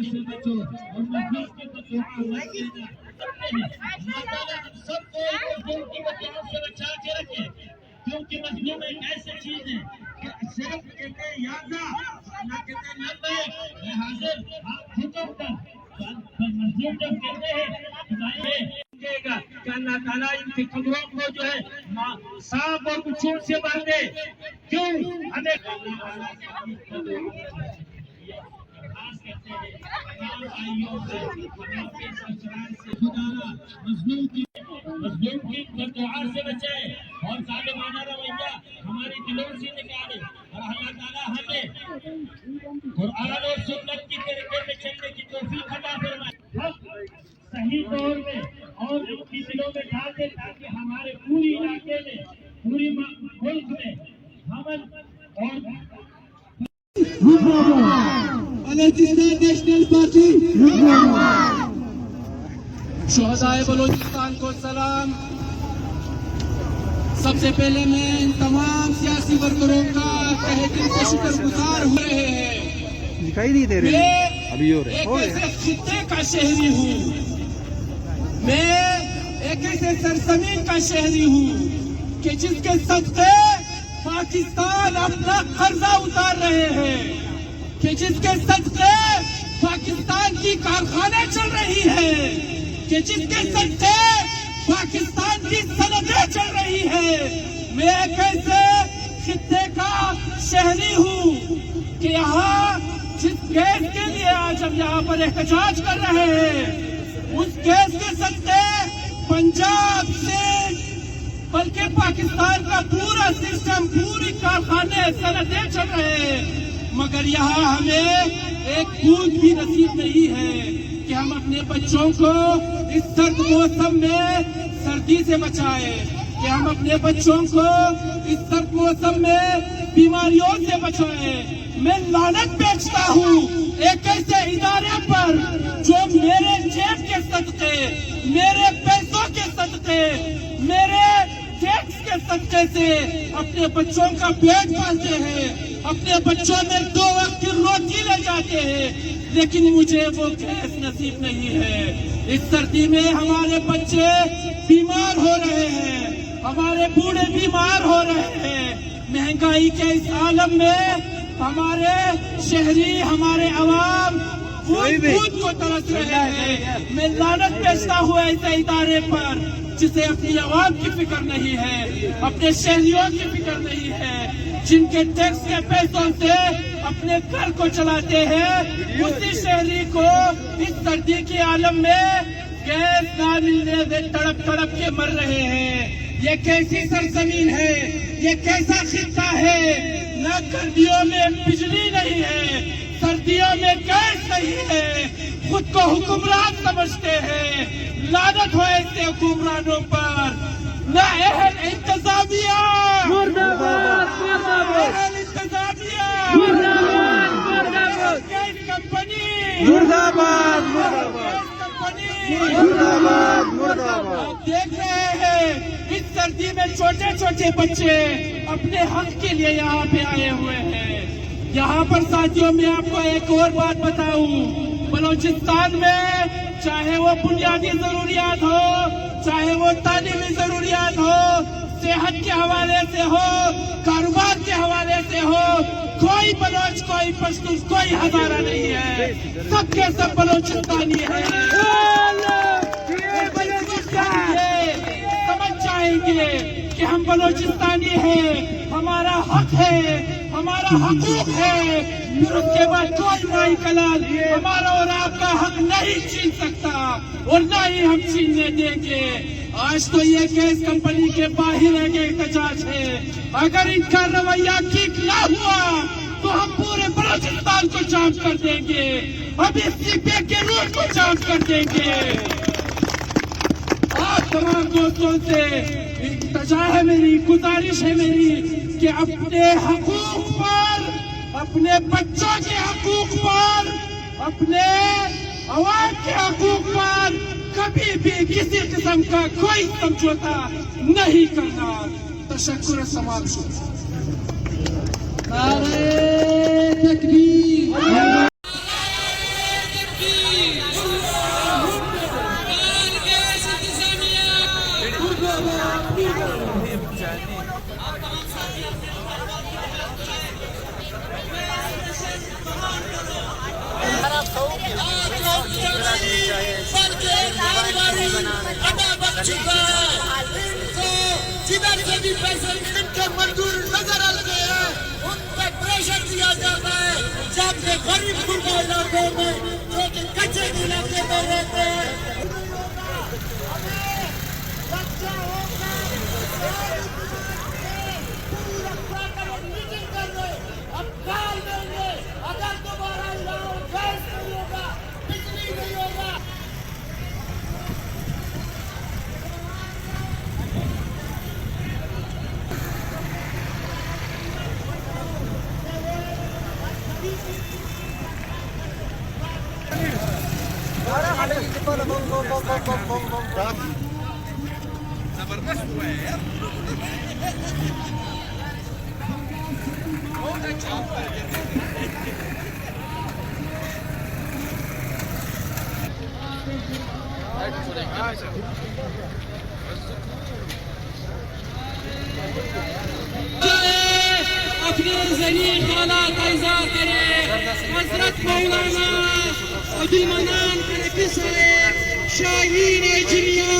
گناہ سے بچو اور مخلوق کو دعا مت دینا. اللہ تعالیٰ ہم سب کو مظلوم کی بددعاؤں سے بچا کے رکھے، کیونکہ مظلوم ایک ایسی چیز ہے کہ صرف کہتے ہیں یا اللہ کہتے ہیں لبیک میں حاضر، آپ حکم کر. مظلوم جب کہتے ہیں گا کہ اللہ تعالیٰ ان کی قبروں کو جو ہے سانپ اور بچھو سے باندھے. کیوں ہمیں مظلوم کی دعا سے بچائے اور ظالمانہ رویہ ہمارے دلوں سے نکالے، اور اللہ تعالیٰ ہمیں قرآن اور سنت کی طریقے میں چلنے کی توفیق عطا فرمائے، صحیح طور میں اور ان کی دلوں میں ڈال دے، تاکہ ہمارے پوری علاقے میں پوری ملک میں امن اور بلوچستان نیشنل پارٹی شہدائے بلوچستان کو سلام. سب سے پہلے میں ان تمام سیاسی ورکروں کا تہہ دل سے شکر گزار ہو رہے ہیں. دکھائی نہیں دے رہے ایک ایسے خطے کا شہری ہوں، میں ایک ایسے سرزمین کا شہری ہوں کہ جس کے صدقے پاکستان اپنا قرضہ اتار رہے ہیں، کہ جس کے صدقے پاکستان کی کارخانے چل رہی ہے، کہ جس کے صدقے پاکستان کی صنعتیں چل رہی ہے. میں ایک ایسے خطے کا شہری ہوں کہ یہاں جس گیس کے لیے آج ہم یہاں پر احتجاج کر رہے ہیں، اس گیس کے صدقے پنجاب سے بلکہ پاکستان کا پورا سسٹم، پوری کارخانے صنعتیں چل رہے ہیں. مگر یہاں ہمیں ایک بوند بھی نصیب نہیں ہے کہ ہم اپنے بچوں کو اس سرد موسم میں سردی سے بچائیں، کہ ہم اپنے بچوں کو اس سرد موسم میں بیماریوں سے بچائیں. میں لعنت بیچتا ہوں ایک ایسے ادارے پر جو میرے جیب کے صدقے، میرے پیسوں کے صدقے، میرے ٹیکس کے صدقے سے اپنے بچوں کا پیٹ پالتے ہیں، اپنے بچوں میں 2 وقت کی روٹی لے جاتے ہیں، لیکن مجھے وہ گیس نصیب نہیں ہے. اس سردی میں ہمارے بچے بیمار ہو رہے ہیں، ہمارے بوڑھے بیمار ہو رہے ہیں. مہنگائی کے اس عالم میں ہمارے شہری، ہمارے عوام خود کو ترس رہے ہیں. میں لعنت بیچتا ہوں ایسے ادارے پر جسے اپنی عوام کی فکر نہیں ہے، اپنے شہریوں کی فکر نہیں ہے، جن کے ٹیکس کے پیسوں سے اپنے گھر کو چلاتے ہیں. اسی شہری کو اس سردی کے عالم میں گیس نہ ملنے سے تڑپ تڑپ کے مر رہے ہیں. یہ کیسی سرزمین ہے، یہ کیسا خطہ ہے؟ نہ گرمیوں میں بجلی نہیں ہے، سردیوں میں گیس نہیں ہے، خود کو حکمران سمجھتے ہیں. لعنت ہو ایسے حکمرانوں پر. نہ اہل انتظامیہ، اہل انتظامیہ، گیس کمپنی، دیکھ رہے ہیں اس سردی میں چھوٹے چھوٹے بچے اپنے حق کے لیے یہاں پہ آئے ہوئے ہیں. یہاں پر ساتھیوں میں آپ کو ایک اور بات بتاؤں، بلوچستان میں چاہے وہ بنیادی ضروریات ہو، چاہے وہ تعلیمی ضروریات ہو، صحت کے حوالے سے ہو، کاروبار کے حوالے سے ہو، کوئی بلوچ، کوئی پشتو، کوئی ہزارہ نہیں ہے، سب کے سب بلوچستانی ہیں. سمجھ جائیں گے کہ ہم بلوچستانی ہیں، ہمارا حق ہے، ہمارا حقوق ہے، پھر اس کے بعد کوئی مائی کلال ہمارا اور آپ کا حق نہیں چھین سکتا اور نہ ہی ہم چھیننے دیں گے. آج تو یہ گیس کمپنی کے باہر ایک احتجاج ہے، اگر ان کا رویہ ٹھیک نہ ہوا تو ہم پورے بلوچستان کو جام کر دیں گے، ابھی سی پی کے روٹ کو جام کر دیں گے. آپ تمام دوستوں سے التجا ہے میری، گزارش ہے میری کہ اپنے حقوق پر، اپنے بچوں کے حقوق پر، اپنے عوام کے حقوق پر کبھی بھی کسی قسم کا کوئی سمجھوتا نہیں کرنا. تشکر تمام شکریہ. نعرہ تکبیر. ادا بن چکا ہے. ان کو جدھر سے بھی پیسے ان کے منظور نظر آتے ہیں ان پہ پریشر دیا جاتا ہے. جب کہ غریب غربا علاقوں میں جو کہ کچے علاقے میں رہتے ہیں اگر دوبارہ گیس نہیں ہوگا بجلی نہیں ہوگا. اپنے ذریعے خالہ کا اظہار کرے. حضرت مولانا عبدالمنان حنفی صاحب شاہین اجمیا